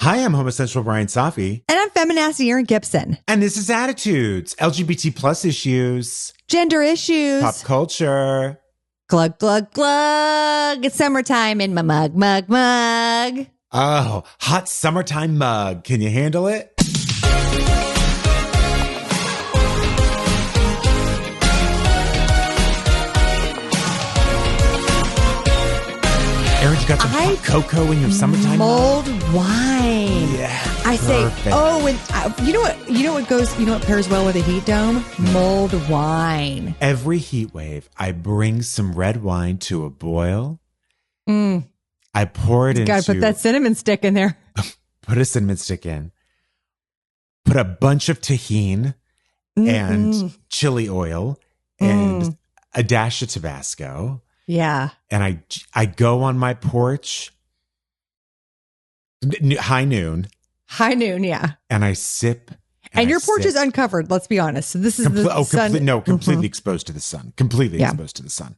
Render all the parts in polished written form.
Hi, I'm homosexual Bryan Safi. And I'm feminasty Erin Gibson. And this is Attitudes, LGBT plus issues, Gender issues, pop culture. Glug, glug, glug. It's summertime in my mug, mug, mug. Oh, hot summertime mug. Can you handle it? Erin's got some hot cocoa in your summertime mulled mug. Wine. Yeah. I say, perfect. and you know what pairs well with a heat dome? Mulled wine. Every heat wave, I bring some red wine to a boil. I pour it into... Gotta put that cinnamon stick in there. Put a cinnamon stick in. Put a bunch of tahini and chili oil and a dash of Tabasco. Yeah. And I go on my porch, high noon. High noon, yeah. And I sip. And your porch is uncovered, let's be honest. So this is the sun. Completely exposed to the sun. Completely exposed to the sun.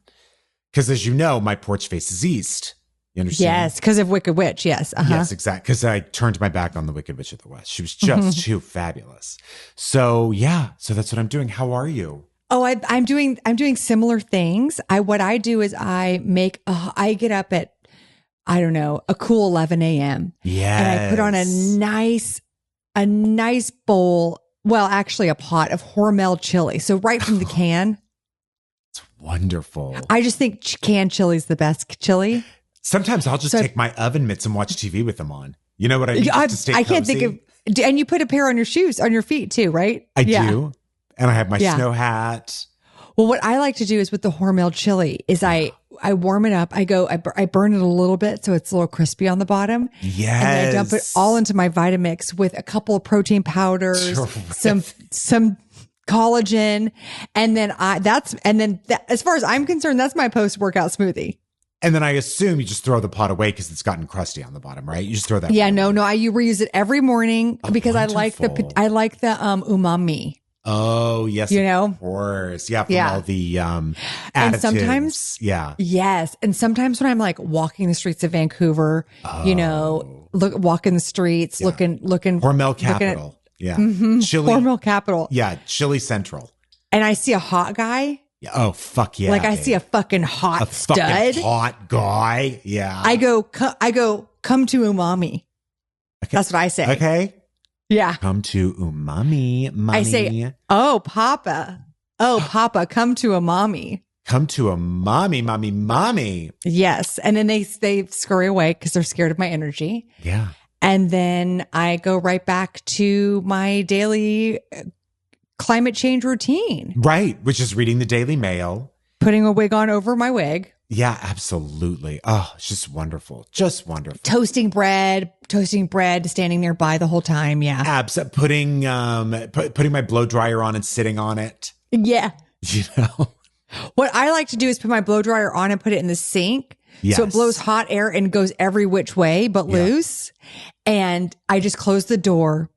Because as you know, my porch faces east. You understand? Yes, because of Wicked Witch, yes. Yes, exactly. Because I turned my back on the Wicked Witch of the West. She was just too fabulous. So yeah, so that's what I'm doing. How are you? Oh, I'm doing similar things. What I do is I get up at, I don't know, a cool 11 a.m. Yes. And I put on a nice bowl, well, actually a pot of Hormel chili. So right from the can. It's wonderful. I just think canned chili is the best chili. Sometimes I'll just take my oven mitts and watch TV with them on. You know what I mean? I can't think of, and you put a pair on your shoes, on your feet too, right? I do. And I have my snow hat. Well, what I like to do is with the Hormel chili is I warm it up. I burn it a little bit so it's a little crispy on the bottom. Yes. And then I dump it all into my Vitamix with a couple of protein powders, some collagen. And then as far as I'm concerned, that's my post-workout smoothie. And then I assume you just throw the pot away because it's gotten crusty on the bottom, right? You just throw that. Yeah, no, I reuse it every morning because wonderful. I like the umami. Oh, yes. You know? Of course. Yeah. From all the additives. And sometimes, yes. And sometimes when I'm like walking the streets of Vancouver, walking the streets, looking. Hormel capital. Chili. Hormel capital. Yeah. Chili Central. And I see a hot guy. Oh, fuck yeah. Like I see a fucking hot stud. Fucking hot guy. Yeah. I go, come to Umami. Okay. That's what I say. Okay. Yeah. Come to Umami, mommy. I say, oh, Papa, come to Umami. Come to Umami, mommy. Yes. And then they scurry away because they're scared of my energy. Yeah. And then I go right back to my daily climate change routine. Right. Which is reading the Daily Mail. Putting a wig on over my wig. Yeah, absolutely. Oh, it's just wonderful. Just wonderful. Toasting bread, standing nearby the whole time. Yeah. Putting my blow dryer on and sitting on it. Yeah. You know, what I like to do is put my blow dryer on and put it in the sink. Yes. So it blows hot air and goes every which way, but loose. And I just close the door.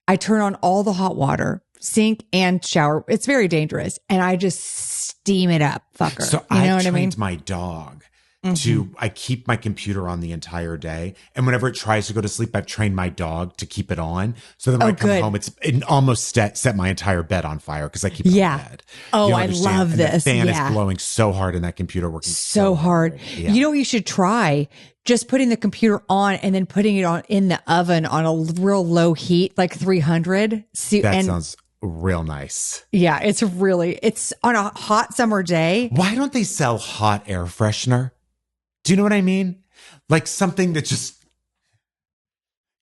I turn on all the hot water, sink and shower. It's very dangerous. And I just steam it up, fucker. So I trained my dog I keep my computer on the entire day. And whenever it tries to go to sleep, I've trained my dog to keep it on. So then when I come home, it almost set my entire bed on fire because I keep it on bed. Oh, I love and this. The fan is blowing so hard in that computer working so hard. Yeah. You know what you should try? Just putting the computer on and then putting it on in the oven on a real low heat, like 300. Sounds real nice. Yeah, it's on a hot summer day. Why don't they sell hot air freshener? Do you know what I mean? Like something that just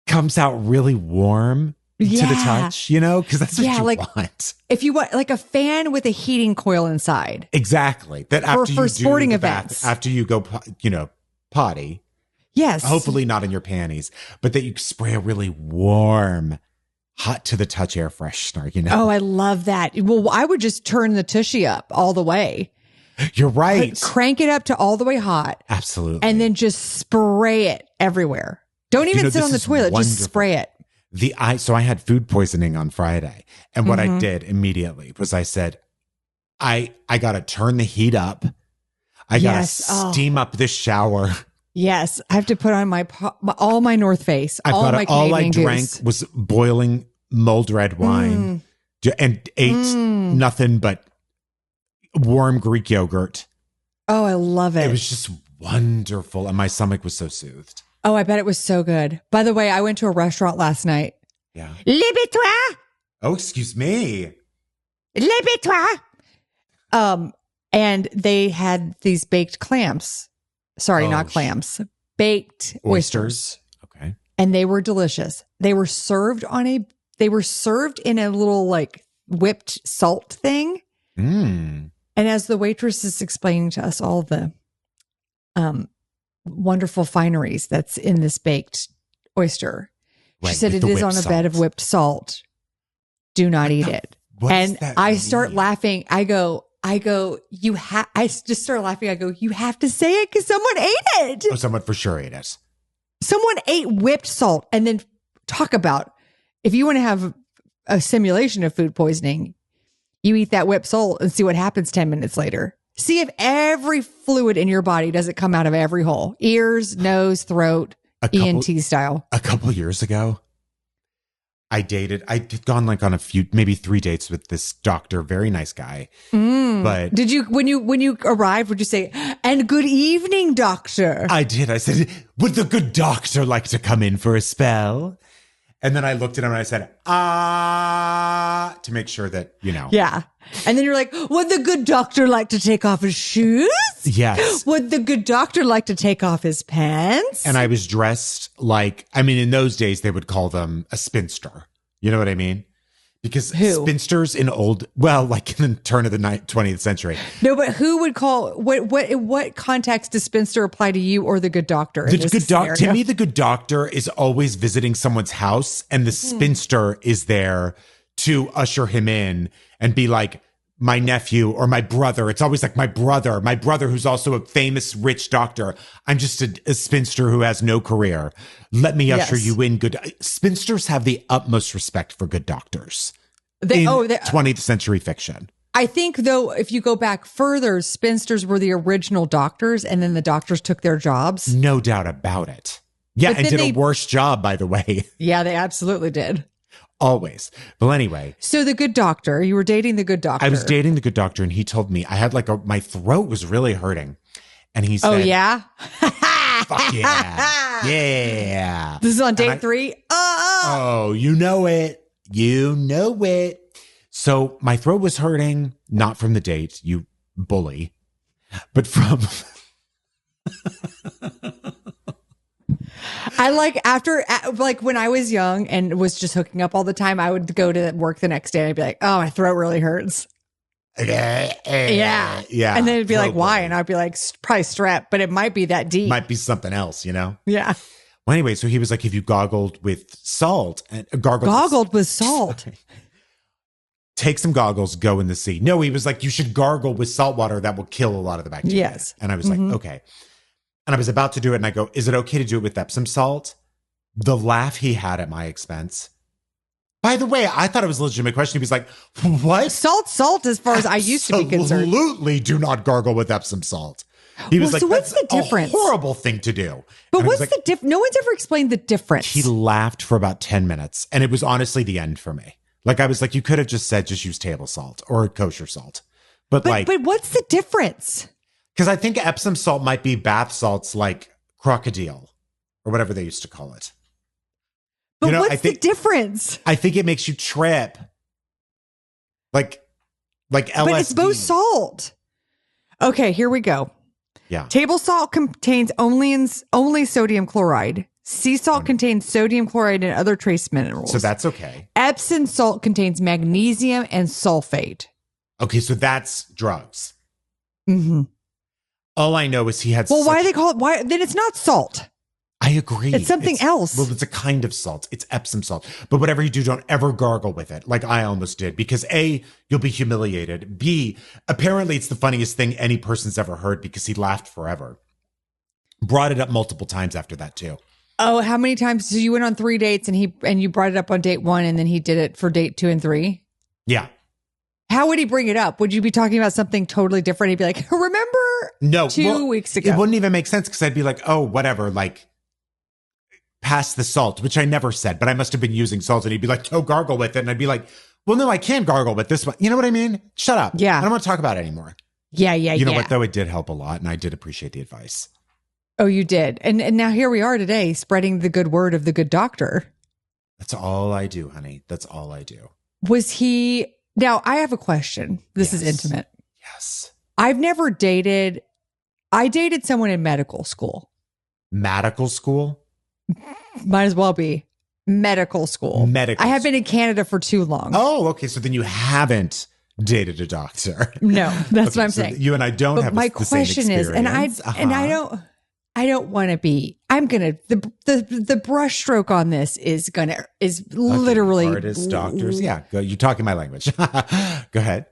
comes out really warm to the touch, you know? Because that's what you want. If you want like a fan with a heating coil inside. Exactly. That after for sporting events. After you go, potty. Yes. Hopefully not in your panties, but that you spray a really warm, hot to the touch air freshener, you know? Oh, I love that. Well, I would just turn the tushy up all the way. You're right. Crank it up to all the way hot. Absolutely. And then just spray it everywhere. Don't even sit on the toilet. Wonderful. Just spray it. So I had food poisoning on Friday. And what I did immediately was I said, I got to turn the heat up. I got to steam up this shower Yes, I have to put on all my North Face. All I drank was boiling mulled red wine and ate nothing but warm Greek yogurt. Oh, I love it. It was just wonderful, and my stomach was so soothed. Oh, I bet it was so good. By the way, I went to a restaurant last night. Yeah. Lève-toi! Oh, excuse me. Lève-toi! And they had these baked clams. Sorry, not clams. Baked oysters. Okay. And they were delicious. They were served in a little like whipped salt thing. Mm. And as the waitress is explaining to us all the wonderful fineries that's in this baked oyster, she said it is on a bed of whipped salt. Do not eat it. And I start laughing. I just start laughing. I go, you have to say it because someone ate it. Oh, someone for sure ate it. Someone ate whipped salt. And then talk about if you want to have a simulation of food poisoning, you eat that whipped salt and see what happens 10 minutes later. See if every fluid in your body doesn't come out of every hole. Ears, nose, throat, ENT style. A couple years ago, I'd gone like on a few, maybe 3 dates with this doctor, very nice guy. But did you, when you arrived, would you say, and good evening, doctor? I did. I said, would the good doctor like to come in for a spell? And then I looked at him and I said, to make sure that, Yeah. And then you're like, would the good doctor like to take off his shoes? Yes. Would the good doctor like to take off his pants? And I was dressed like, in those days, they would call them a spinster. You know what I mean? Because spinsters in like in the turn of the 20th century. No, but who would call, what context does spinster apply to you or the good doctor? The good doctor, to me, the good doctor is always visiting someone's house and the spinster is there to usher him in and be like, my nephew or my brother. It's always like my brother who's also a famous rich doctor. I'm just a spinster who has no career. Let me usher you in. Good spinsters have the utmost respect for good doctors. In 20th century fiction. I think though, if you go back further, spinsters were the original doctors and then the doctors took their jobs. No doubt about it. Yeah. And did a worse job, by the way. Yeah, they absolutely did. Always. Well, anyway. So the good doctor, you were dating the good doctor. I was dating the good doctor and he told me I had my throat was really hurting. And he said, oh, yeah? Fuck yeah. Yeah. This is on date 3? Oh, you know it. You know it. So my throat was hurting, not from the date, you bully, but from... when I was young and was just hooking up all the time, I would go to work the next day and I'd be like, oh, my throat really hurts. Yeah. And then it'd be like, why? And I'd be like, probably strep, but it might be that deep. Might be something else, Yeah. Well, anyway, so he was like, if you goggled with salt and gargled with salt. Take some goggles, go in the sea. No, he was like, you should gargle with salt water. That will kill a lot of the bacteria. Yes. And I was like, okay. And I was about to do it. And I go, is it okay to do it with Epsom salt? The laugh he had at my expense. By the way, I thought it was a legitimate question. He was like, what? Salt, as far as I used to be concerned. Absolutely do not gargle with Epsom salt. He was like, so what's the difference? A horrible thing to do. But what's the difference? No one's ever explained the difference. He laughed for about 10 minutes. And it was honestly the end for me. Like, I was like, you could have just said, just use table salt or kosher salt. But what's the difference? Because I think Epsom salt might be bath salts like crocodile or whatever they used to call it. But what's the difference? I think it makes you trip. Like LSD. But it's both salt. Okay, here we go. Yeah. Table salt contains only sodium chloride. Sea salt contains sodium chloride and other trace minerals. So that's okay. Epsom salt contains magnesium and sulfate. Okay, so that's drugs. Mm-hmm. All I know is he had... Well, why do they call it... Why? Then it's not salt. I agree. It's something else. Well, it's a kind of salt. It's Epsom salt. But whatever you do, don't ever gargle with it, like I almost did. Because A, you'll be humiliated. B, apparently it's the funniest thing any person's ever heard because he laughed forever. Brought it up multiple times after that, too. Oh, how many times? So you went on 3 dates and you brought it up on date 1 and then he did it for date 2 and 3? Yeah. How would he bring it up? Would you be talking about something totally different? He'd be like, remember No, 2 weeks ago. It wouldn't even make sense because I'd be like, oh, whatever, like, pass the salt, which I never said, but I must have been using salt. And he'd be like, oh, gargle with it. And I'd be like, well, no, I can gargle with this one. You know what I mean? Shut up. Yeah. I don't want to talk about it anymore. Yeah. You know what, though? It did help a lot. And I did appreciate the advice. Oh, you did. And now here we are today, spreading the good word of the good doctor. That's all I do, honey. That's all I do. Now I have a question. This is intimate. Yes. I've never dated. I dated someone in medical school. Medical school? Might as well be medical school. I have been in Canada for too long. Oh, okay. So then you haven't dated a doctor. No, that's what I'm saying. You and I don't have my the same question is, and I don't want to be. I'm gonna the brush stroke on this is literally artists, doctors. Yeah, go. You talking my language. Go ahead.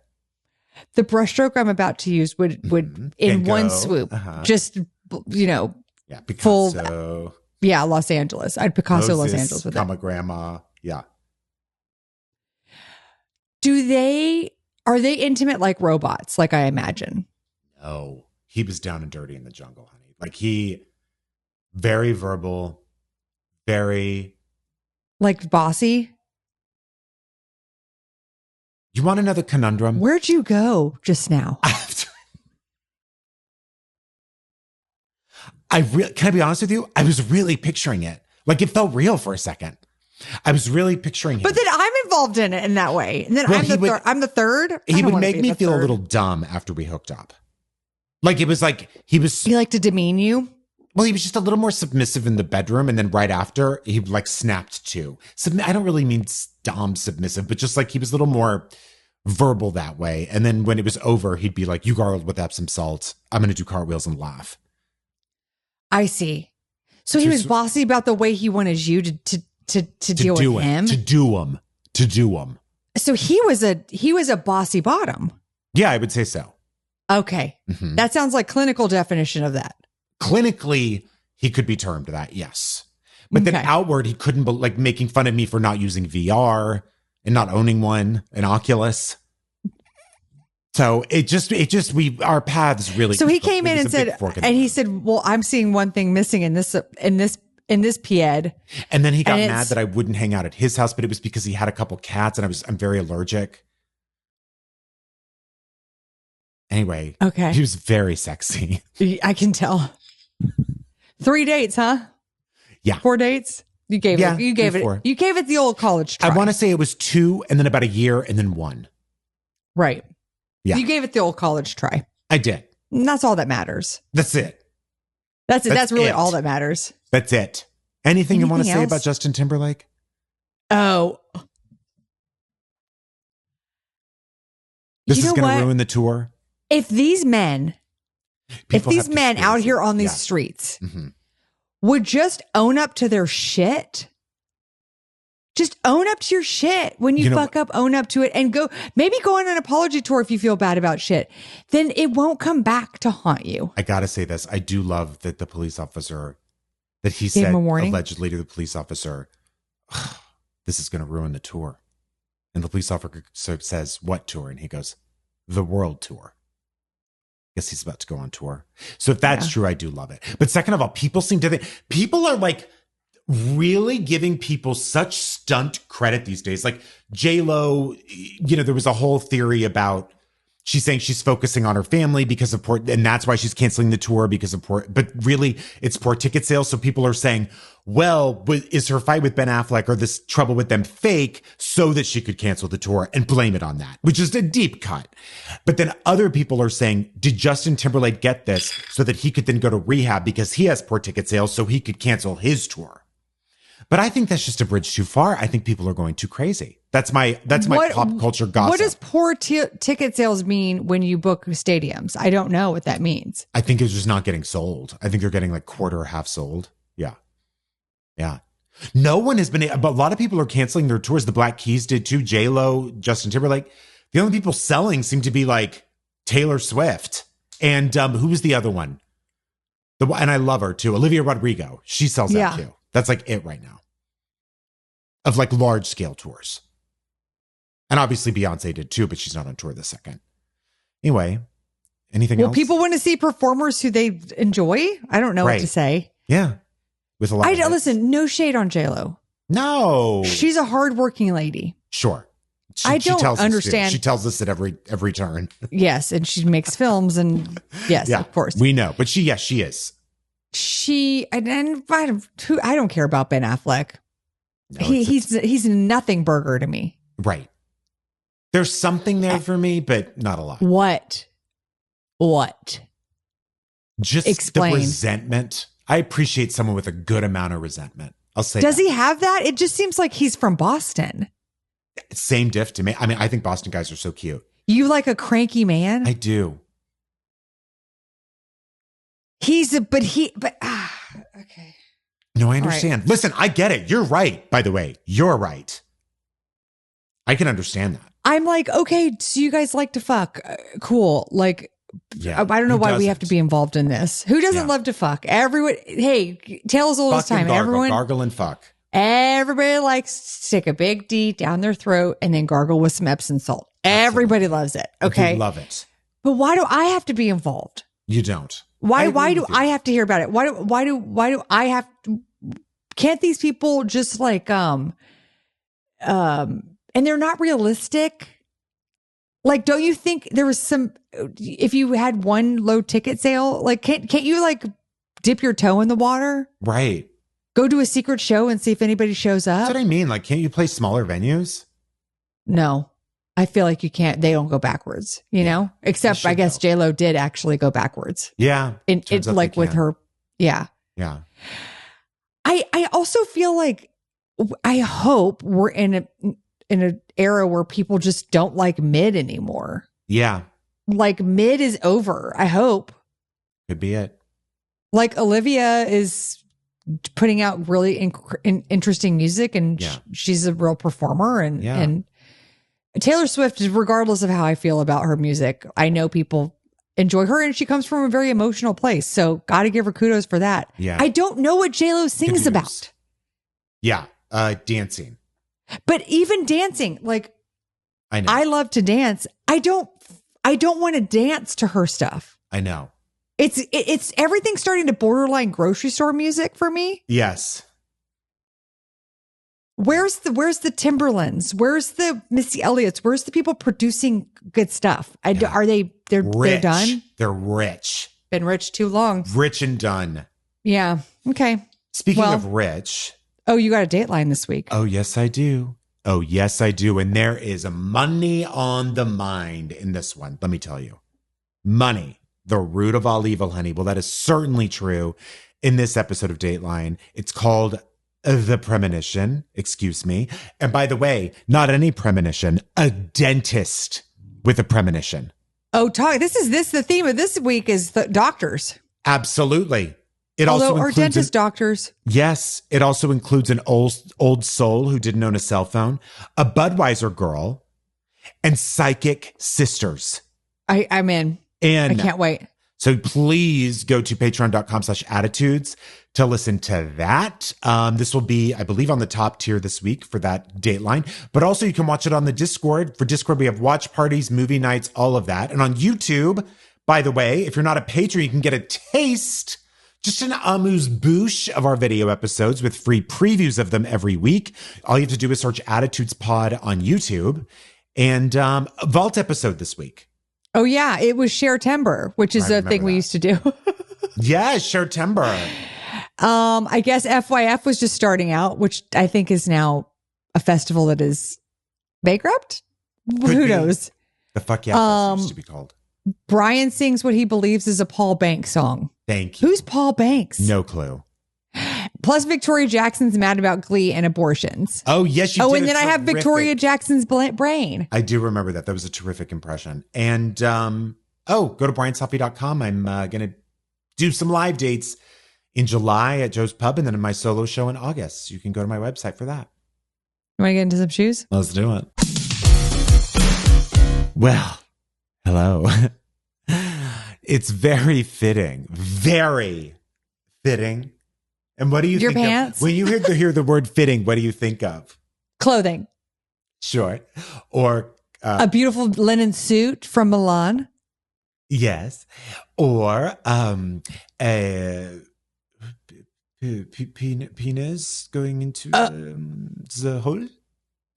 The brushstroke I'm about to use would in one swoop, just Yeah, Picasso. Full. Yeah, Los Angeles. I'd Picasso Moses, Los Angeles with comma grandma. Yeah. Are they intimate like robots? Like I imagine. No, he was down and dirty in the jungle, honey. Like very verbal, very like bossy. You want another conundrum? Where'd you go just now? Can I be honest with you? I was really picturing it. Like it felt real for a second. I was really picturing him. But then I'm involved in it in that way. And then I'm the third. He would make me feel a little dumb after we hooked up. Like it was like he liked to demean you? Well, he was just a little more submissive in the bedroom. And then right after, he like snapped too. I don't really mean dom submissive, but just like he was a little more verbal that way. And then when it was over, he'd be like, you gargled with Epsom salt. I'm going to do cartwheels and laugh. I see. So he was bossy about the way he wanted you to deal with him? To do them. So he was a bossy bottom. Yeah, I would say so. Okay. Mm-hmm. That sounds like clinical definition of that. Clinically, he could be termed that, yes. But then outward, he couldn't like making fun of me for not using VR and not owning one, an Oculus. So our paths really. So he came in and said, well, I'm seeing one thing missing in this PED. And then he got mad that I wouldn't hang out at his house, but it was because he had a couple cats and I'm very allergic. Anyway. Okay. He was very sexy. I can tell. 3 dates, huh? Yeah. 4 dates? You gave it the old college try. I want to say it was 2 and then about a year and then 1. Right. Yeah. You gave it the old college try. I did. And that's all that matters. That's it. That's it. That's really all that matters. That's it. Anything you want to say about Justin Timberlake? Oh. This is going to ruin the tour. If these men out here on these streets would just own up to their shit, just own up to your shit. When you fuck up, own up to it and go on an apology tour if you feel bad about shit. Then it won't come back to haunt you. I got to say this. I do love that the police officer, that he said allegedly to the police officer, this is going to ruin the tour. And the police officer says, what tour? And he goes, the world tour. Guess he's about to go on tour. So if that's true, I do love it. But second of all, people are like really giving people such stunt credit these days. Like J-Lo, there was a whole theory about she's saying she's focusing on her family because of poor, and that's why she's canceling the tour because of poor, but really it's poor ticket sales. So people are saying, well, is her fight with Ben Affleck or this trouble with them fake so that she could cancel the tour and blame it on that, which is a deep cut. But then other people are saying, did Justin Timberlake get this so that he could then go to rehab because he has poor ticket sales so he could cancel his tour? But I think that's just a bridge too far. I think people are going too crazy. That's my pop culture gossip. What does poor ticket sales mean when you book stadiums? I don't know what that means. I think it's just not getting sold. I think they're getting like quarter or half sold. Yeah. Yeah. No one has been, but a lot of people are canceling their tours. The Black Keys did too. J-Lo, Justin Timberlake. The only people selling seem to be like Taylor Swift. And who was the other one? And I love her too. Olivia Rodrigo. She sells out too. That's like it right now. Of like large scale tours. And obviously Beyonce did too, but she's not on tour this second. Anyway, Anything else? People want to see performers who they enjoy. I don't know what to say. Yeah. With a lot listen, no shade on JLo. No. She's a hardworking lady. Sure. I don't understand. She tells us at every turn. Yes. And she makes films and yes, of course. We know. But she is. I don't care about Ben Affleck. No, he's nothing burger to me. Right. There's something there for me, but not a lot. What? Just explain. The resentment. I appreciate someone with a good amount of resentment. I'll say Does he have that? It just seems like he's from Boston. Same diff to me. I mean, I think Boston guys are so cute. You like a cranky man? I do. Okay. No, I understand. Right. Listen, I get it. You're right, by the way. You're right. I can understand that. I'm like, okay, so you guys like to fuck. Cool. Like, I don't know why we have to be involved in this. Who doesn't love to fuck? Everyone, hey, tale as old as time. Gargle and fuck. Everybody likes to stick a big D down their throat and then gargle with some Epsom salt. Absolutely. Everybody loves it. Okay. I love it. But why do I have to be involved? You don't. Why do I have to hear about it? Why do I have to, can't these people just like, and they're not realistic. Like, don't you think there was some, if you had one low ticket sale, like, can't you like dip your toe in the water? Right. Go to a secret show and see if anybody shows up. That's what I mean. Like, can't you play smaller venues? No, I feel like you can't. They don't go backwards, you know, except I guess JLo did actually go backwards. Yeah. It's like with her. Yeah. Yeah. I also feel like I hope we're in an era where people just don't like mid anymore. Yeah. Like mid is over. I hope. Could be it. Like Olivia is putting out really interesting music and she's a real performer and Taylor Swift, regardless of how I feel about her music, I know people enjoy her and she comes from a very emotional place. So got to give her kudos for that. Yeah. I don't know what JLo sings about. Yeah. Dancing. But even dancing, like I know. I love to dance. I don't want to dance to her stuff. I know. It's everything starting to borderline grocery store music for me. Yes. Where's the Timberlands? Where's the Missy Elliott's? Where's the people producing good stuff? They're done? They're rich. Been rich too long. Rich and done. Yeah. Okay. Speaking of rich. Oh, you got a Dateline this week. Oh, yes, I do. And there is money on the mind in this one. Let me tell you. Money. The root of all evil, honey. Well, that is certainly true in this episode of Dateline. It's called The Premonition. Excuse me. And by the way, not any premonition, a dentist with a premonition. Oh, the theme of this week is the doctors. Absolutely. Are dentist doctors? Yes. It also includes an old soul who didn't own a cell phone, a Budweiser girl, and psychic sisters. I'm in. And I can't wait. So please go to patreon.com/attitudes to listen to that. This will be, I believe, on the top tier this week for that Dateline. But also you can watch it on the Discord. For Discord, we have watch parties, movie nights, all of that. And on YouTube, by the way, if you're not a patron, you can get a taste, just an amuse-bouche of our video episodes with free previews of them every week. All you have to do is search Attitudes Pod on YouTube. And a Vault episode this week. Oh, yeah. It was Share-Timber, which is a thing we used to do. Yeah, Share-Timber. I guess FYF was just starting out, which I think is now a festival that is bankrupt. Who knows? The Fuck Yeah used to be called. Bryan sings what he believes is a Paul Banks song. Thank you. Who's Paul Banks? No clue. Plus, Victoria Jackson's mad about Glee and abortions. Oh, yes, you did. Oh, and then I have Victoria Jackson's brain. I do remember that. That was a terrific impression. And, go to bryanselfie.com. I'm going to do some live dates in July at Joe's Pub and then in my solo show in August. You can go to my website for that. You want to get into some shoes? Let's do it. Well, hello. It's very fitting. Very fitting. And what do you think pants? Of? When you hear the word fitting, what do you think of? Clothing. Sure. Or a beautiful linen suit from Milan. Yes. Or penis going into the hole.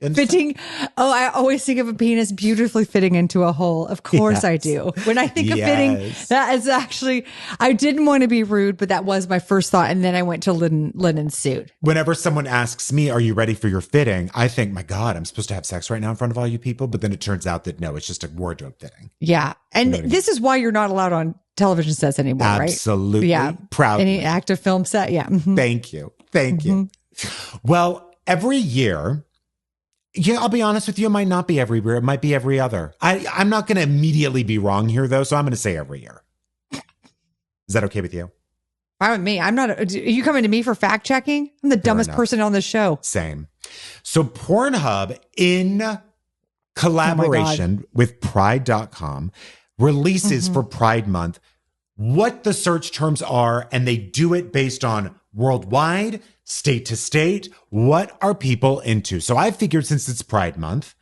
Fitting. Oh, I always think of a penis beautifully fitting into a hole. Of course I do. When I think of fitting, that is actually, I didn't want to be rude, but that was my first thought. And then I went to linen suit. Whenever someone asks me, are you ready for your fitting? I think, my God, I'm supposed to have sex right now in front of all you people. But then it turns out that no, it's just a wardrobe fitting. Yeah. And this is why you're not allowed on television sets anymore, right? Absolutely. Yeah. Proud. Any active film set. Yeah. Mm-hmm. Thank you. Thank you. Well, every year, yeah, I'll be honest with you. It might not be everywhere. It might be every other. I'm not going to immediately be wrong here, though. So I'm going to say every year. Is that okay with you? Fine with me. I'm not. Are you coming to me for fact checking? I'm the dumbest person on the show. Same. So Pornhub, in collaboration with Pride.com, releases for Pride Month what the search terms are, and they do it based on worldwide, state to state. What are people into? So I figured, since it's Pride Month,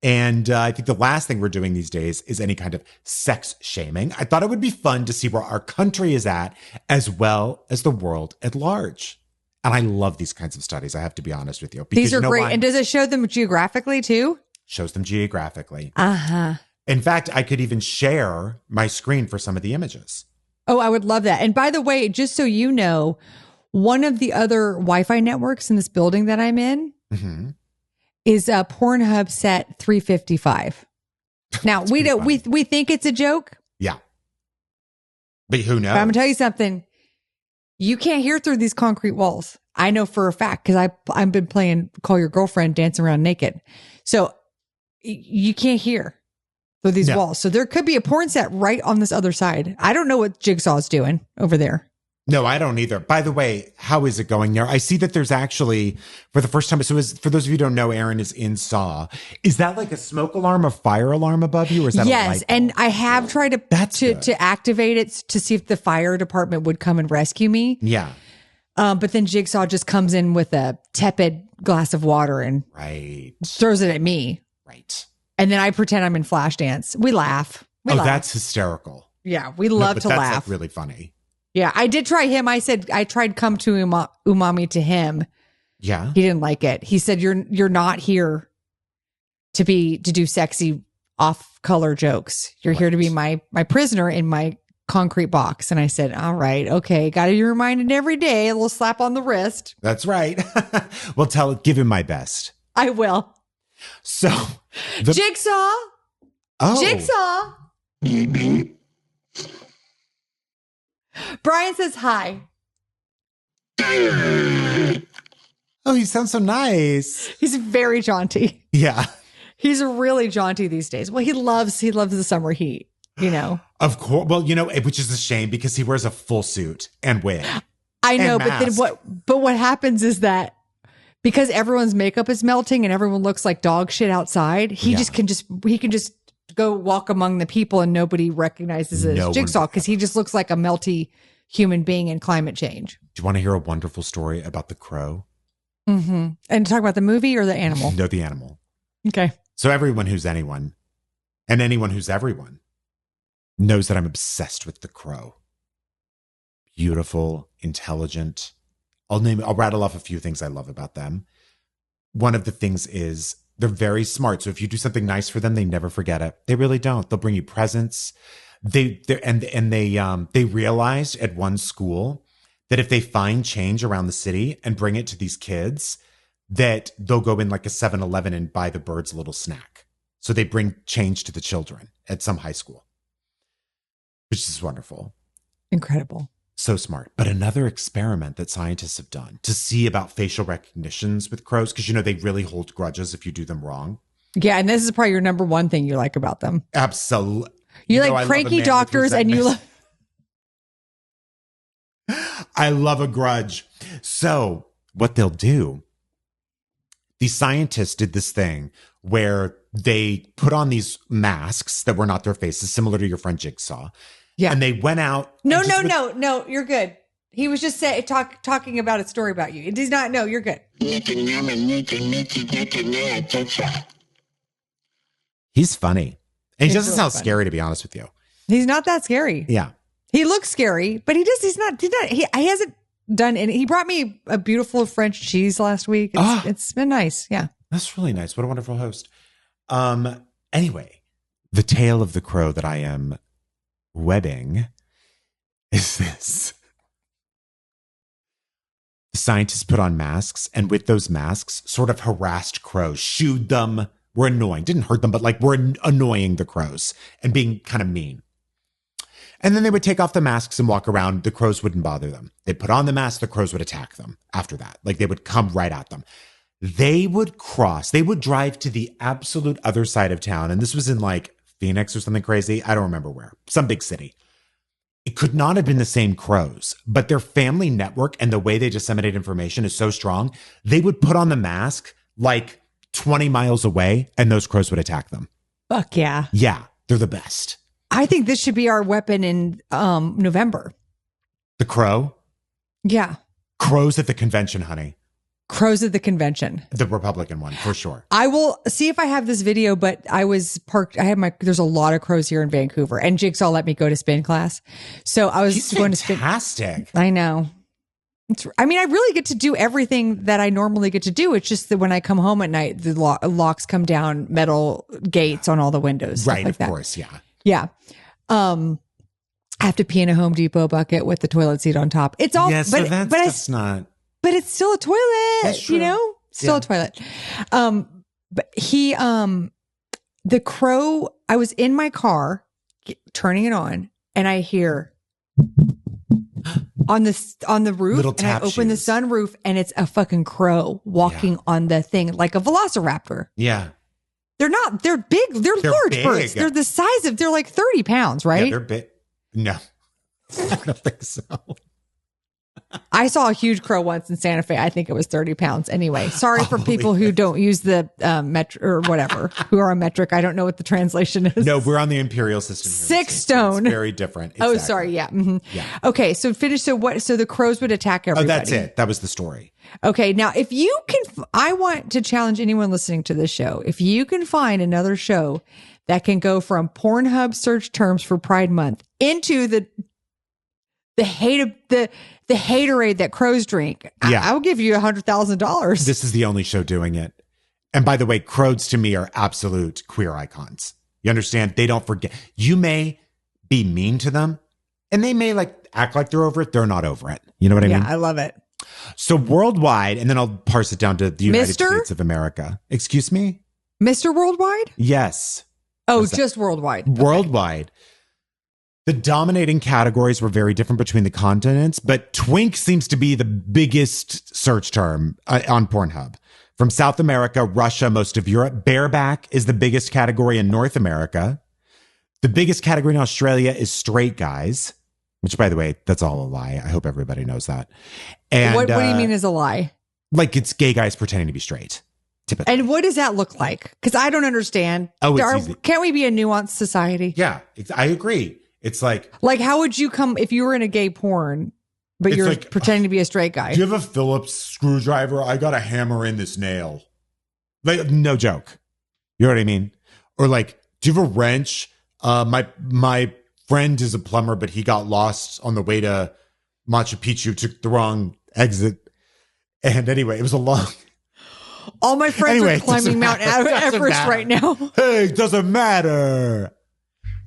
and I think the last thing we're doing these days is any kind of sex shaming, I thought it would be fun to see where our country is at, as well as the world at large. And I love these kinds of studies, I have to be honest with you. These are great. And does it show them geographically too? Shows them geographically. Uh-huh. In fact, I could even share my screen for some of the images. Oh, I would love that. And by the way, just so you know, one of the other Wi-Fi networks in this building that I'm in is a Pornhub set 355. Now, we think it's a joke. Yeah. But who knows? But I'm going to tell you something. You can't hear through these concrete walls. I know for a fact, because I've been playing Call Your Girlfriend, dancing around naked. So you can't hear through these walls. So there could be a porn set right on this other side. I don't know what Jigsaw's doing over there. No, I don't either. By the way, how is it going there? I see that there's actually, for the first time, so for those of you who don't know, Erin is in Saw. Is that like a smoke alarm, a fire alarm above you? Or is that a light bulb? And I have tried to activate it to see if the fire department would come and rescue me. Yeah. But then Jigsaw just comes in with a tepid glass of water and throws it at me. Right. And then I pretend I'm in Flashdance. We laugh. That's hysterical. Yeah, we love to laugh. That's like really funny. Yeah, I did try him. I said I tried come to Umami to him. Yeah. He didn't like it. He said you're not here to do sexy off-color jokes. You're here to be my prisoner in my concrete box. And I said, all right, okay, got to be reminded every day, a little slap on the wrist. That's right. Well, give him my best. I will. So Jigsaw. Oh. Jigsaw. Bryan says hi. Oh, he sounds so nice. He's very jaunty. Yeah. He's really jaunty these days. Well, he loves the summer heat, you know. Of course. Well, which is a shame because he wears a full suit and wig. I know, but then what happens is that because everyone's makeup is melting and everyone looks like dog shit outside, he can just go walk among the people and nobody recognizes it as Jigsaw because he just looks like a melty human being in climate change. Do you want to hear a wonderful story about the crow? Mm-hmm. And talk about the movie or the animal? No, the animal. Okay. So everyone who's anyone and anyone who's everyone knows that I'm obsessed with the crow. Beautiful, intelligent. I'll rattle off a few things I love about them. One of the things is they're very smart. So if you do something nice for them, they never forget it. They really don't. They'll bring you presents. They realized at one school that if they find change around the city and bring it to these kids, that they'll go in like a 7-Eleven and buy the birds a little snack. So they bring change to the children at some high school, which is wonderful. Incredible. So smart. But another experiment that scientists have done to see about facial recognitions with crows, because, they really hold grudges if you do them wrong. Yeah. And this is probably your number one thing you like about them. Absolutely. You like cranky doctors and you love. I love a grudge. So what they'll do, these scientists did this thing where they put on these masks that were not their faces, similar to your friend Jigsaw. Yeah. And they went out. No, you're good. He was just talking about a story about you. It does not. No, you're good. He's funny. And he doesn't sound scary, to be honest with you. He's not that scary. Yeah. He looks scary, but he's not, he hasn't done any. He brought me a beautiful French cheese last week. It's been nice. Yeah. That's really nice. What a wonderful host. Anyway, the tale of the crow that I am webbing is this. The scientists put on masks, and with those masks, sort of harassed crows, shooed them, were annoying. Didn't hurt them, but like were annoying the crows and being kind of mean. And then they would take off the masks and walk around. The crows wouldn't bother them. They'd put on the mask, the crows would attack them after that. Like they would come right at them. They would drive to the absolute other side of town. And this was in like Phoenix or something crazy. I don't remember where, some big city. It could not have been the same crows, but their family network and the way they disseminate information is so strong. They would put on the mask like 20 miles away and those crows would attack them. Fuck yeah. Yeah, they're the best. I think this should be our weapon in November. The crow? Yeah. Crows at the convention, honey. Crows at the convention. The Republican one, for sure. I will see if I have this video, but I was parked. There's a lot of crows here in Vancouver, and Jigsaw let me go to spin class. So I was going to spin. Fantastic. I know. I really get to do everything that I normally get to do. It's just that when I come home at night, the locks come down, metal gates on all the windows. Right, like of course, yeah. Yeah. I have to pee in a Home Depot bucket with the toilet seat on top. It's all, yeah, so that's not. But it's still a toilet, still a toilet. But he, the crow, I was in my car turning it on and I hear on the roof little and I open the sunroof and it's a fucking crow walking on the thing like a velociraptor. Yeah. They're big. They're large birds. They're the size of, they're like 30 pounds, right? Yeah, they're big. No, I don't think so. I saw a huge crow once in Santa Fe. I think it was 30 pounds. Anyway, sorry for people who don't use the metric or whatever, who are a metric. I don't know what the translation is. No, we're on the imperial system. 6 stone. It's very different. Exactly. Oh, sorry. Yeah. Mm-hmm. Yeah. Okay. So finish. So the crows would attack everybody. Oh, that's it. That was the story. Okay. Now, if you can, I want to challenge anyone listening to this show. If you can find another show that can go from Pornhub search terms for Pride Month into the haterade that crows drink, I will give you $100,000. This is the only show doing it. And by the way, crows to me are absolute queer icons. You understand? They don't forget. You may be mean to them and they may like act like they're over it. They're not over it. You know what I mean? Yeah, I love it. So worldwide, and then I'll parse it down to the United States of America. Excuse me? Mr. Worldwide? Yes. Oh, just worldwide. Worldwide. Okay. The dominating categories were very different between the continents, but twink seems to be the biggest search term on Pornhub. From South America, Russia, most of Europe, bareback is the biggest category in North America. The biggest category in Australia is straight guys, which, by the way, that's all a lie. I hope everybody knows that. And what do you mean is a lie? Like it's gay guys pretending to be straight. Typically. And what does that look like? Because I don't understand. Oh, it's easy. Can't we be a nuanced society? Yeah, I agree. It's like how would you come if you were in a gay porn, but you're like, pretending to be a straight guy? Do you have a Phillips screwdriver? I got to hammer in this nail. Like, no joke. You know what I mean? Or like, do you have a wrench? My friend is a plumber, but he got lost on the way to Machu Picchu, took the wrong exit. And anyway, it was a long... All my friends are climbing Mount Everest right now. Hey, it doesn't matter.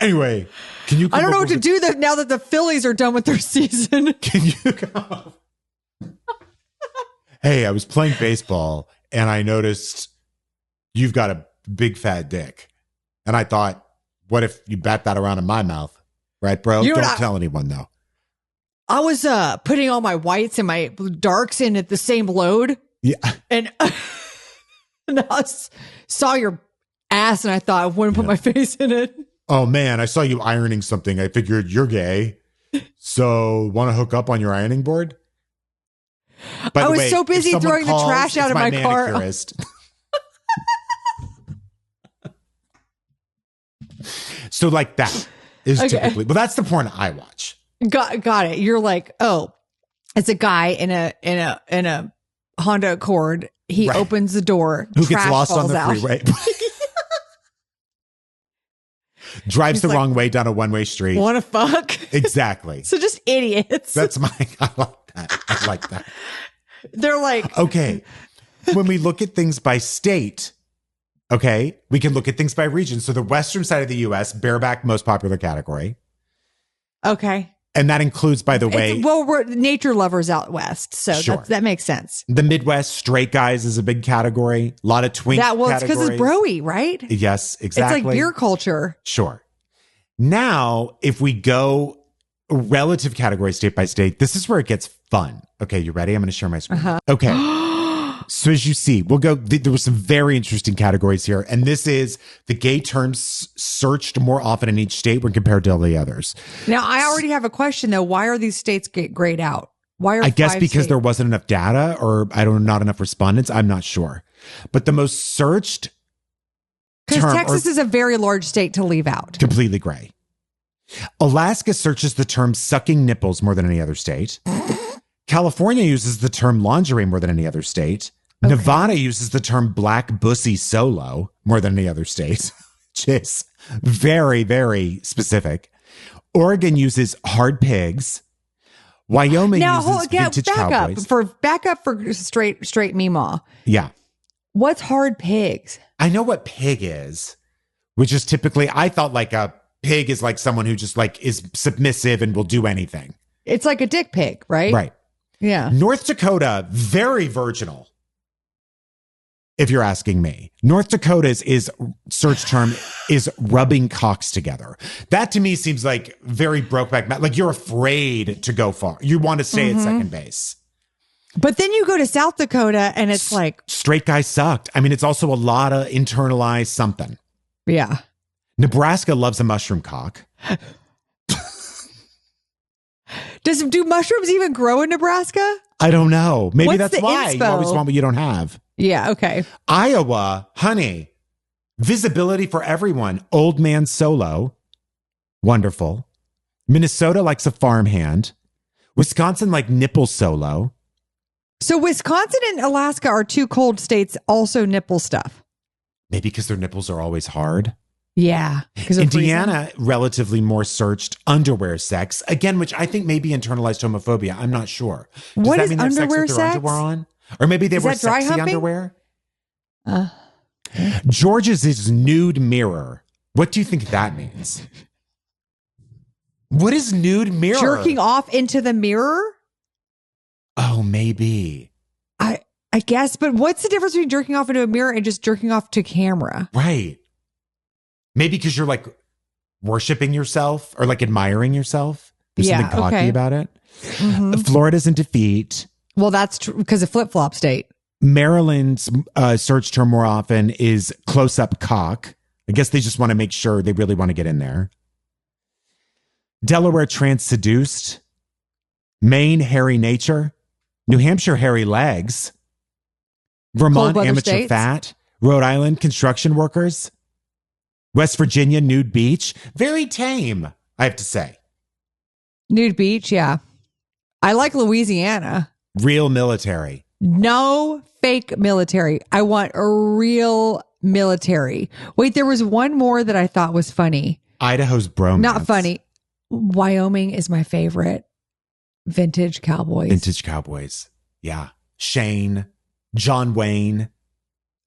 Anyway, can you... I don't know what to do now that the Phillies are done with their season. Can you come... Hey, I was playing baseball and I noticed you've got a big fat dick. And I thought, what if you bat that around in my mouth? Right, bro? Don't tell anyone, though. I was putting all my whites and my darks in at the same load. Yeah. And I saw your ass and I thought I wouldn't put my face in it. Oh, man, I saw you ironing something. I figured you're gay. So want to hook up on your ironing board? I was so busy throwing the trash out of my car. So like that is typically, but that's the porn I watch. Got it. You're like, oh, it's a guy in a Honda Accord. He opens the door. Who gets lost on the freeway. Drives the wrong way down a one-way street. Wanna fuck? Exactly. So just idiots. That's I like that. I like that. They're like, okay, when we look at things by state, okay, we can look at things by region. So the western side of the U.S., bareback, most popular category. Okay. And that includes, by the way... we're nature lovers out west, so sure. That makes sense. The Midwest, straight guys is a big category. A lot of twink categories. It's because it's broy, right? Yes, exactly. It's like beer culture. Sure. Now, if we go relative category state by state, this is where it gets fun. Okay, you ready? I'm going to share my screen. Okay. So as you see, we'll go, there were some very interesting categories here. And this is the gay terms searched more often in each state when compared to all the others. Now, I already have a question though. Why are these states get grayed out? Why are I guess because there wasn't enough data or not enough respondents. I'm not sure. But the most searched because Texas is a very large state to leave out. Completely gray. Alaska searches the term sucking nipples more than any other state. California uses the term lingerie more than any other state. Okay. Nevada uses the term black bussy solo more than any other state, which is very, very specific. Oregon uses hard pigs. Wyoming uses vintage cowboys. Back up for straight Meemaw. Yeah. What's hard pigs? I know what pig is, which is typically, I thought like a pig is like someone who just like is submissive and will do anything. It's like a dick pig, right? Right. Yeah. North Dakota, very virginal. If you're asking me, North Dakota's search term is rubbing cocks together. That to me seems like very Brokeback, like you're afraid to go far. You want to stay at second base. But then you go to South Dakota and it's like straight guy sucked. I mean, it's also a lot of internalized something. Yeah. Nebraska loves a mushroom cock. Do mushrooms even grow in Nebraska? I don't know. Maybe What's that's why inspo? You always want what you don't have. Yeah, okay. Iowa, honey, visibility for everyone. Old man solo. Wonderful. Minnesota likes a farmhand. Wisconsin like nipple solo. So Wisconsin and Alaska are two cold states, also nipple stuff. Maybe because their nipples are always hard. Yeah. Indiana, relatively more searched underwear sex. Again, which I think may be internalized homophobia. I'm not sure. Does what that is mean underwear sex with their sex? underwear on? Or maybe they wear sexy humping? underwear? Georgia's is nude mirror. What do you think that means? What is nude mirror? Jerking off into the mirror? Oh, maybe. I guess, but what's the difference between jerking off into a mirror and just jerking off to camera? Right. Maybe because you're like worshiping yourself or like admiring yourself. There's something cocky about it. Mm-hmm. Florida's in defeat. Well, that's true because of flip-flop state. Maryland's search term more often is close-up cock. I guess they just want to make sure they really want to get in there. Delaware trans-seduced. Maine hairy nature. New Hampshire hairy legs. Vermont amateur states. fat. Rhode Island construction workers. West Virginia nude beach. Very tame, I have to say. Nude beach, yeah. I like Louisiana. Real military. No fake military. I want a real military. Wait, there was one more that I thought was funny. Idaho's bromance. Not funny. Wyoming is my favorite. Vintage cowboys. Vintage cowboys. Yeah. Shane. John Wayne.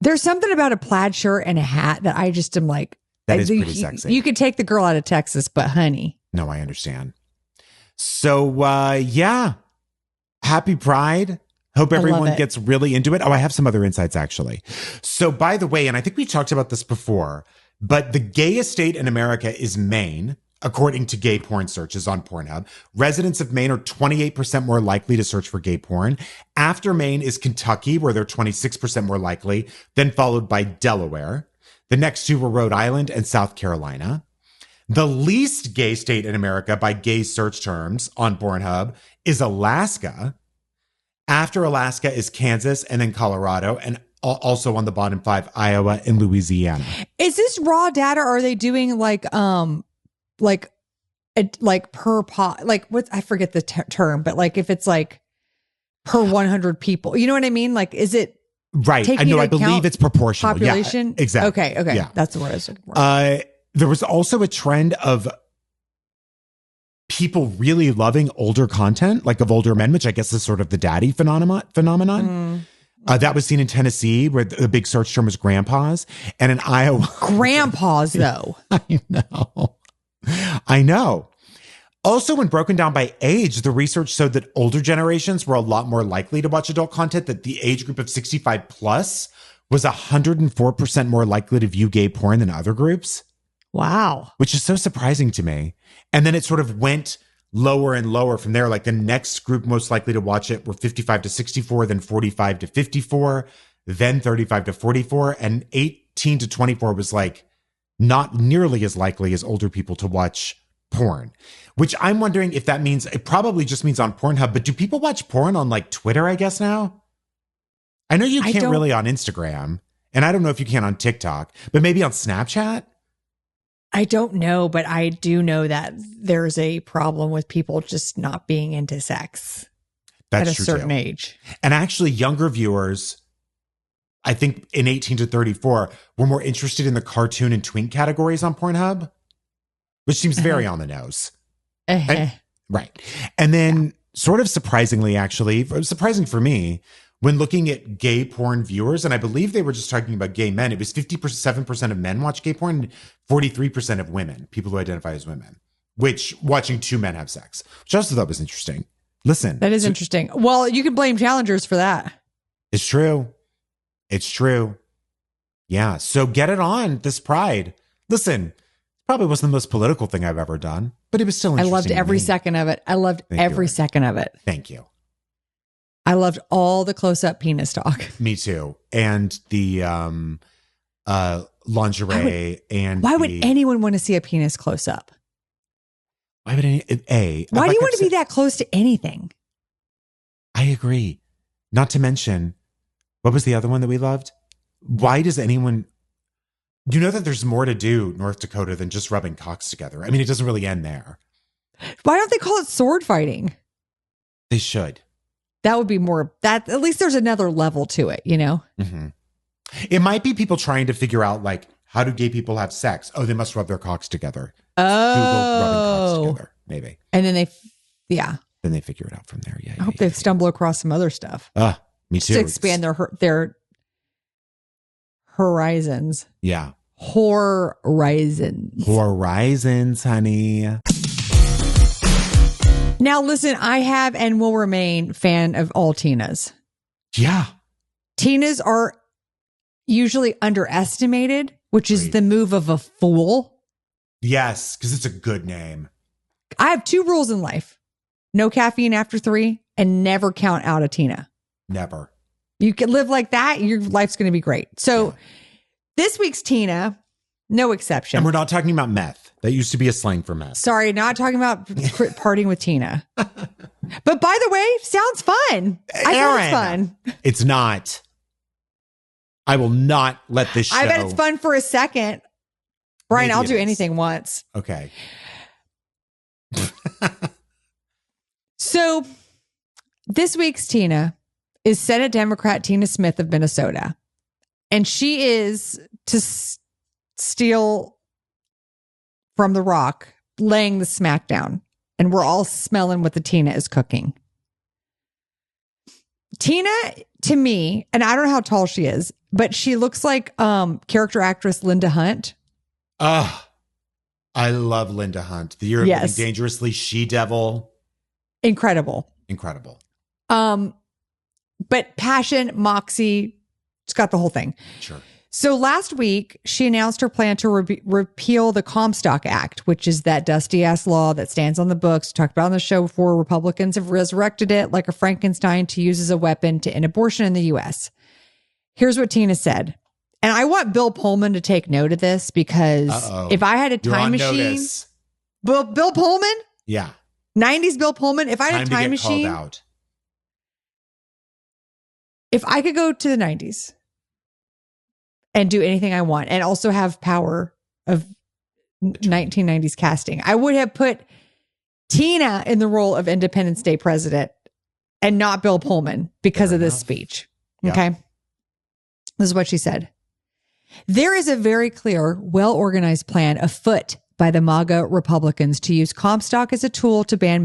There's something about a plaid shirt and a hat that I just am like. That is pretty sexy. You could take the girl out of Texas, but honey. No, I understand. So, yeah. Happy Pride. Hope everyone gets really into it. Oh, I have some other insights, actually. So, by the way, and I think we talked about this before, but the gayest state in America is Maine, according to gay porn searches on Pornhub. Residents of Maine are 28% more likely to search for gay porn. After Maine is Kentucky, where they're 26% more likely, then followed by Delaware. The next two were Rhode Island and South Carolina. The least gay state in America by gay search terms on Pornhub is Alaska. After Alaska is Kansas and then Colorado, and also on the bottom five, Iowa and Louisiana. Is this raw data? Or are they doing like per pot, like what, I forget the term, but like if it's like per 100 people, you know what I mean? Like, is it right? I know. I believe it's proportional. Population. Yeah, exactly. Okay. Yeah. That's the word I was looking for. There was also a trend of people really loving older content, like of older men, which I guess is sort of the daddy phenomenon. That was seen in Tennessee, where the big search term was grandpas, and in Iowa. Grandpas, though. I know. Also, when broken down by age, the research showed that older generations were a lot more likely to watch adult content, that the age group of 65 plus was 104% more likely to view gay porn than other groups. Wow. Which is so surprising to me. And then it sort of went lower and lower from there. Like the next group most likely to watch it were 55 to 64, then 45 to 54, then 35 to 44. And 18 to 24 was like not nearly as likely as older people to watch porn, which I'm wondering if that means, it probably just means on Pornhub, but do people watch porn on like Twitter, I guess now? I know you can't really on Instagram, and I don't know if you can on TikTok, but maybe on Snapchat? I don't know, but I do know that there's a problem with people just not being into sex at a certain age. And actually, younger viewers, I think in 18 to 34, were more interested in the cartoon and twink categories on Pornhub, which seems very on the nose. Right. And then sort of surprisingly, actually, surprising for me, when looking at gay porn viewers, and I believe they were just talking about gay men, it was 57% of men watch gay porn, and 43% of women, people who identify as women, which watching two men have sex, which I also thought was interesting. Listen. That is interesting. Well, you can blame challengers for that. It's true. It's true. Yeah. So get it on this Pride. Listen, probably wasn't the most political thing I've ever done, but it was still interesting. I loved every second of it. I loved every second of it. Thank you. I loved all the close-up penis talk. Me too. And the lingerie Why would anyone want to see a penis close up? Why would why do you want to be that close to anything? I agree. Not to mention, what was the other one that we loved? Why does anyone... You know that there's more to do, North Dakota, than just rubbing cocks together. I mean, it doesn't really end there. Why don't they call it sword fighting? They should. That would be more, that at least there's another level to it, you know? Mm-hmm. It might be people trying to figure out, like, how do gay people have sex? Oh, they must rub their cocks together. Google rubbing cocks together, maybe. And then Then they figure it out from there. Yeah. I hope they stumble across some other stuff. Me too. To expand their horizons. Yeah. Horizons, honey. Now, listen, I have and will remain fan of all Tinas. Yeah. Tinas are usually underestimated, which is the move of a fool. Yes, because it's a good name. I have two rules in life. No caffeine after 3 and never count out a Tina. Never. You can live like that. Your life's going to be great. So this week's Tina, no exception. And we're not talking about meth. That used to be a slang for meth. Sorry, not talking about partying with Tina. But by the way, sounds fun. I thought it's fun. It's not. I will not let this show. I bet it's fun for a second. Bryan, I'll do anything once. Okay. So this week's Tina is Senate Democrat Tina Smith of Minnesota. And she is to steal from The Rock, laying the smackdown. And we're all smelling what the Tina is cooking. Tina, to me, and I don't know how tall she is, but she looks like character actress Linda Hunt. I love Linda Hunt. The Year of Living Dangerously, She-Devil. Incredible. But passion, moxie, it's got the whole thing. Sure. So last week, she announced her plan to repeal the Comstock Act, which is that dusty-ass law that stands on the books. Talked about on the show before. Republicans have resurrected it like a Frankenstein to use as a weapon to end abortion in the U.S. Here's what Tina said. And I want Bill Pullman to take note of this because if I had a time machine... Bill Pullman? Yeah. 90s Bill Pullman. If I had a time machine... out. If I could go to the 90s... and do anything I want, and also have power of 1990s casting, I would have put Tina in the role of Independence Day president and not Bill Pullman because of this speech. Okay. This is what she said. There is a very clear, well-organized plan afoot by the MAGA Republicans to use Comstock as a tool to ban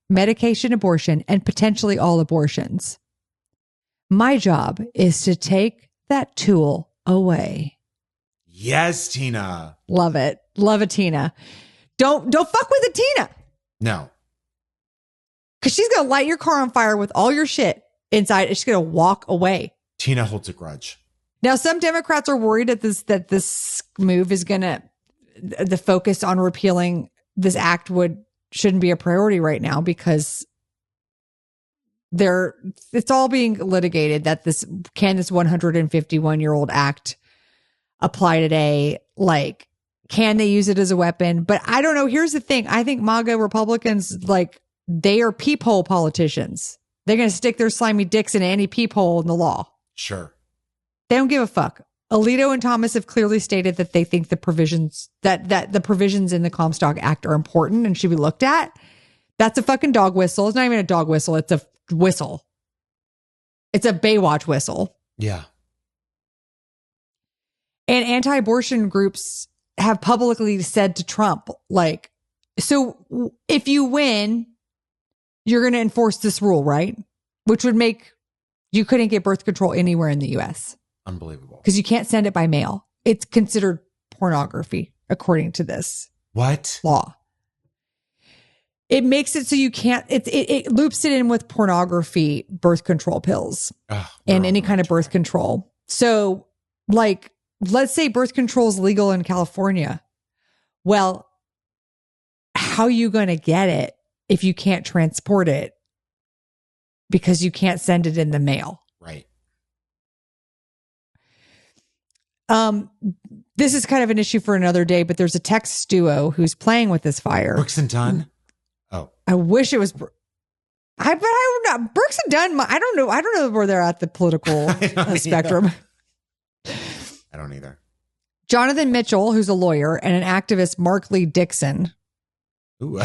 medication abortion and potentially all abortions. My job is to take that tool away. Yes, Tina. Love it. Love it, Tina. Don't fuck with it, Tina. No. Because she's going to light your car on fire with all your shit inside. And she's going to walk away. Tina holds a grudge. Now, some Democrats are worried that this move is going to, the focus on repealing this act shouldn't be a priority right now because it's all being litigated that this 151-year-old act apply today? Like, can they use it as a weapon? But I don't know. Here's the thing. I think MAGA Republicans, like, they are peephole politicians. They're going to stick their slimy dicks in any peephole in the law. Sure. They don't give a fuck. Alito and Thomas have clearly stated that they think the provisions that the provisions in the Comstock Act are important and should be looked at. That's a fucking dog whistle. It's not even a dog whistle. It's a whistle. It's a Baywatch whistle. Yeah. And anti-abortion groups have publicly said to Trump, like, so if you win, you're going to enforce this rule, right? Which would make you couldn't get birth control anywhere in the U.S. Unbelievable. Because you can't send it by mail. It's considered pornography, according to this law. It makes it so you can't, it loops it in with pornography, birth control pills, and any kind of birth control. So, like, let's say birth control is legal in California. Well, how are you going to get it if you can't transport it because you can't send it in the mail? Right. This is kind of an issue for another day, but there's a Texas duo who's playing with this fire. Brooks and Dunn? Oh. I wish it was. Brooks and Dunn. I don't know where they're at the political spectrum. I don't either. Jonathan Mitchell, who's a lawyer, and an activist, Mark Lee Dixon, Ooh,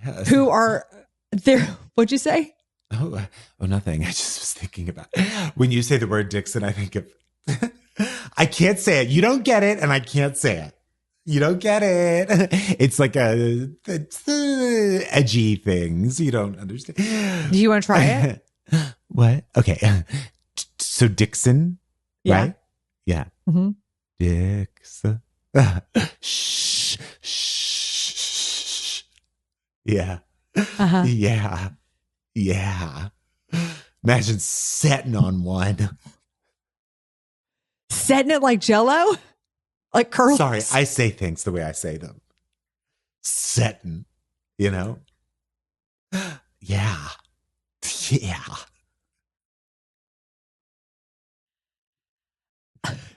yes. who are there. What'd you say? Oh, nothing. I just was thinking about when you say the word Dixon, I think of, I can't say it. You don't get it. And I can't say it. You don't get it. It's like it's edgy things. You don't understand. Do you want to try it? What? Okay. So Dixon, yeah. Right? Yeah. Mm-hmm. Dixon. Shh. Shh. Yeah. Uh-huh. Yeah. Yeah. Imagine setting on one. Setting it like Jell-O? Like curls? Sorry, I say things the way I say them. Setting, you know? Yeah. Yeah.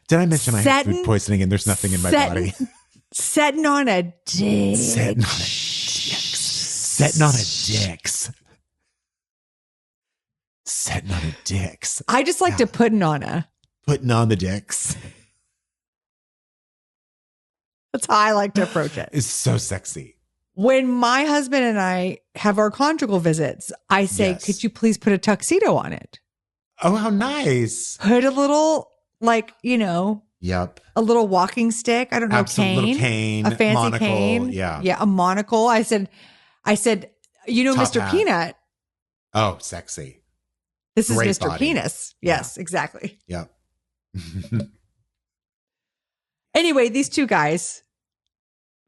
Did I mention I have food poisoning and there's nothing in my body? Setting on a dick. Setting on a dicks. Setting on a dicks. Setting on a dicks. I just like to putting on a. Putting on the dicks. That's how I like to approach it. It's so sexy. When my husband and I have our conjugal visits, I say, could you please put a tuxedo on it? Oh, how nice. Put a little, like, Yep. A little walking stick. I don't know, cane. A fancy monocle, cane. Yeah. Yeah, a monocle. I said, Top Mr. hat. Peanut. Oh, sexy. This Great is Mr. body. Penis. Yes, exactly. Yep. Anyway, these two guys,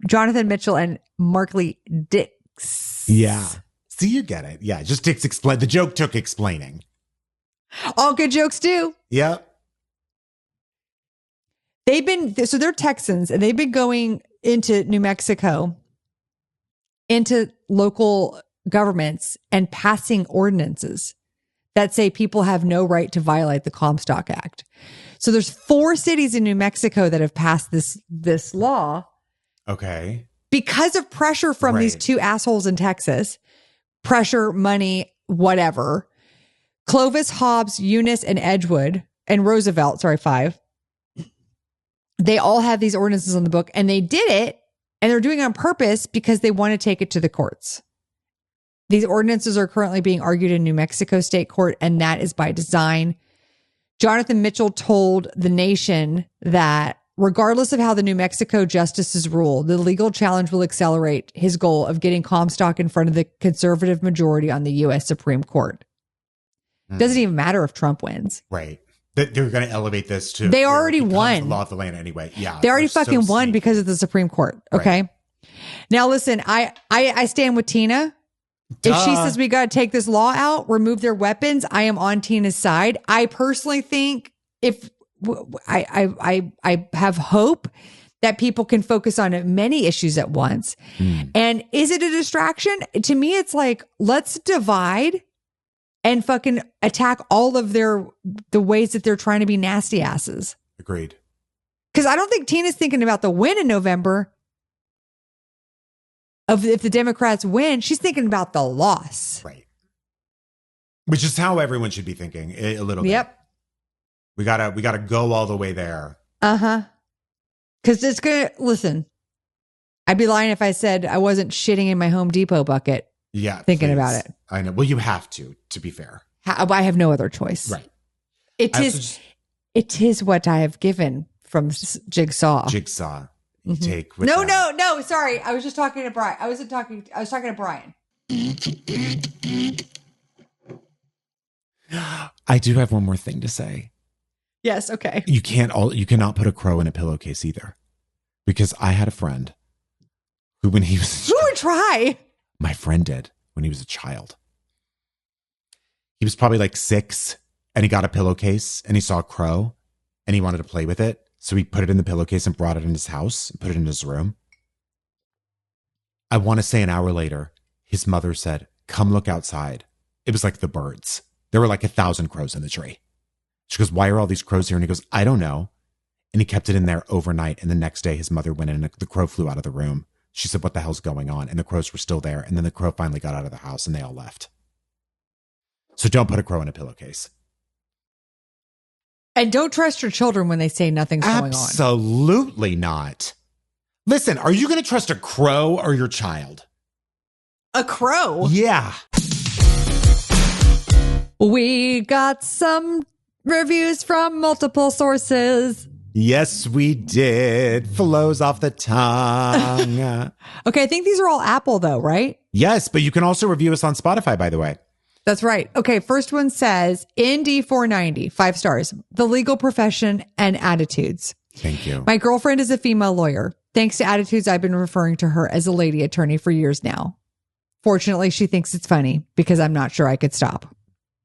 Jonathan Mitchell and Mark Lee Dix. Yeah. See, you get it. Yeah. Just Dix explain. The joke took explaining. All good jokes do. Yep. They're Texans and they've been going into New Mexico, into local governments and passing ordinances that say people have no right to violate the Comstock Act. So there's 4 cities in New Mexico that have passed this law. Okay. Because of pressure from these two assholes in Texas, pressure, money, whatever. Clovis, Hobbs, Eunice, and Edgewood, and Roosevelt, 5. They all have these ordinances on the book, and they did it, and they're doing it on purpose because they want to take it to the courts. These ordinances are currently being argued in New Mexico State Court, and that is by design Jonathan Mitchell told The Nation that regardless of how the New Mexico justices rule, the legal challenge will accelerate his goal of getting Comstock in front of the conservative majority on the U.S. Supreme Court. Doesn't even matter if Trump wins. Right. They're going to elevate this to. They already won. The law of the land anyway. Yeah. They already fucking won because of the Supreme Court. Okay. Right. Now listen, I stand with Tina. Duh. If she says we got to take this law out, remove their weapons, I am on Tina's side. I personally think if I have hope that people can focus on many issues at once. And is it a distraction? To me, it's like, let's divide and fucking attack all of the ways that they're trying to be nasty asses. Agreed. Because I don't think Tina's thinking about the win in November. If the Democrats win, she's thinking about the loss. Right. Which is how everyone should be thinking a little bit. Yep. We gotta go all the way there. Uh-huh. Because it's gonna, listen, I'd be lying if I said I wasn't shitting in my Home Depot bucket. Yeah. Thinking about it. I know. Well, you have to be fair. I have no other choice. Right. It is what I have given from Jigsaw. You take with No. Sorry. I was just talking to Bryan. I was talking to Bryan. I do have one more thing to say. Yes. Okay. You cannot put a crow in a pillowcase either, because I had a friend who, when he was, who would try? My friend did when he was a child. He was probably like 6 and he got a pillowcase and he saw a crow and he wanted to play with it. So he put it in the pillowcase and brought it in his house and put it in his room. I want to say an hour later, his mother said, "Come look outside." It was like the birds. There were like 1,000 crows in the tree. She goes, "Why are all these crows here?" And he goes, "I don't know." And he kept it in there overnight. And the next day his mother went in and the crow flew out of the room. She said, "What the hell's going on?" And the crows were still there. And then the crow finally got out of the house and they all left. So don't put a crow in a pillowcase. And don't trust your children when they say nothing's going on. Absolutely not. Listen, are you going to trust a crow or your child? A crow? Yeah. We got some reviews from multiple sources. Yes, we did. Flows off the tongue. Okay, I think these are all Apple though, right? Yes, but you can also review us on Spotify, by the way. That's right. Okay, first one says, ND490, 5 stars, the legal profession and attitudes. Thank you. My girlfriend is a female lawyer. Thanks to attitudes, I've been referring to her as a lady attorney for years now. Fortunately, she thinks it's funny because I'm not sure I could stop.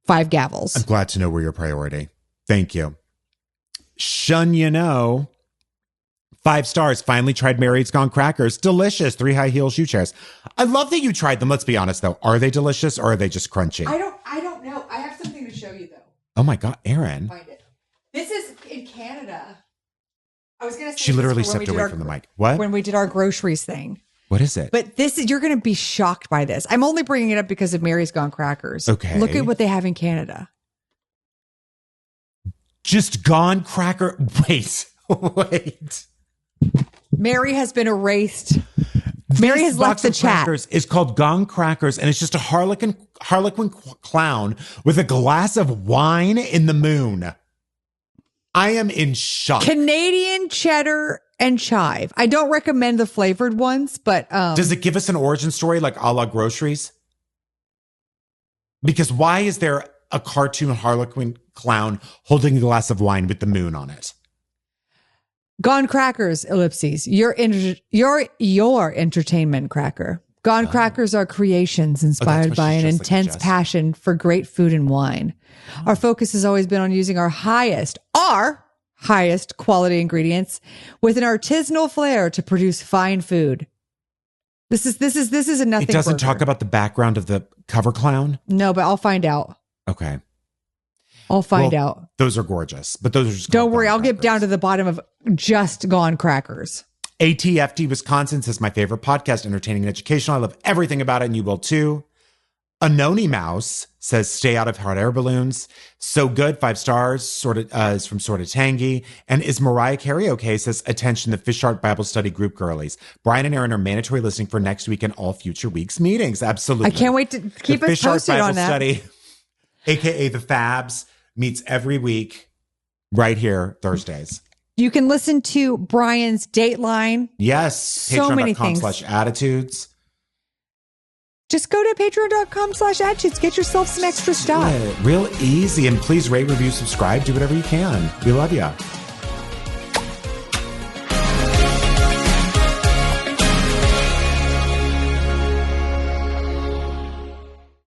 5 gavels. I'm glad to know we're your priority. Thank you. Shun, you know. 5 stars. Finally tried Mary's Gone Crackers. Delicious. 3 high heel shoe chairs. I love that you tried them. Let's be honest though. Are they delicious or are they just crunchy? I don't know. I have something to show you though. Oh my God, Erin. Find it. This is in Canada. I was going to say. She literally stepped away from the mic. What? When we did our groceries thing. What is it? But you're going to be shocked by this. I'm only bringing it up because of Mary's Gone Crackers. Okay. Look at what they have in Canada. Just Gone Cracker. Wait. Mary has been erased. Mary has left the chat. It's called Gone Crackers, and it's just a harlequin clown with a glass of wine in the moon. I am in shock. Canadian cheddar and chive. I don't recommend the flavored ones, but does it give us an origin story like a la groceries? Because why is there a cartoon harlequin clown holding a glass of wine with the moon on it? Gone Crackers, ellipses. Your entertainment cracker. Gone Crackers are creations inspired by an intense passion for great food and wine. Our focus has always been on using our highest quality ingredients with an artisanal flair to produce fine food. This is a nothing. It doesn't burger. talk about the background of the cover clown? No, but I'll find out. Okay. I'll find out. Those are gorgeous, but those are just. Don't worry, I'll get down to the bottom of just Gone Crackers. ATFT Wisconsin says my favorite podcast, entertaining and educational. I love everything about it, and you will too. Anoni Mouse says stay out of hot air balloons. So good, 5 stars. Is from Sorta Tangy. And is Mariah Karaoke says attention, the Fish Art Bible Study group girlies. Bryan and Erin are mandatory listening for next week and all future weeks meetings. Absolutely. I can't wait to keep us posted on that. Study, aka the Fabs, meets every week Right here, Thursdays. You can listen to Bryan's Dateline. Yes. So many things. Patreon.com/attitudes. Just go to patreon.com/attitudes. Get yourself some extra stuff. Real easy. And please rate, review, subscribe. Do whatever you can. We love you.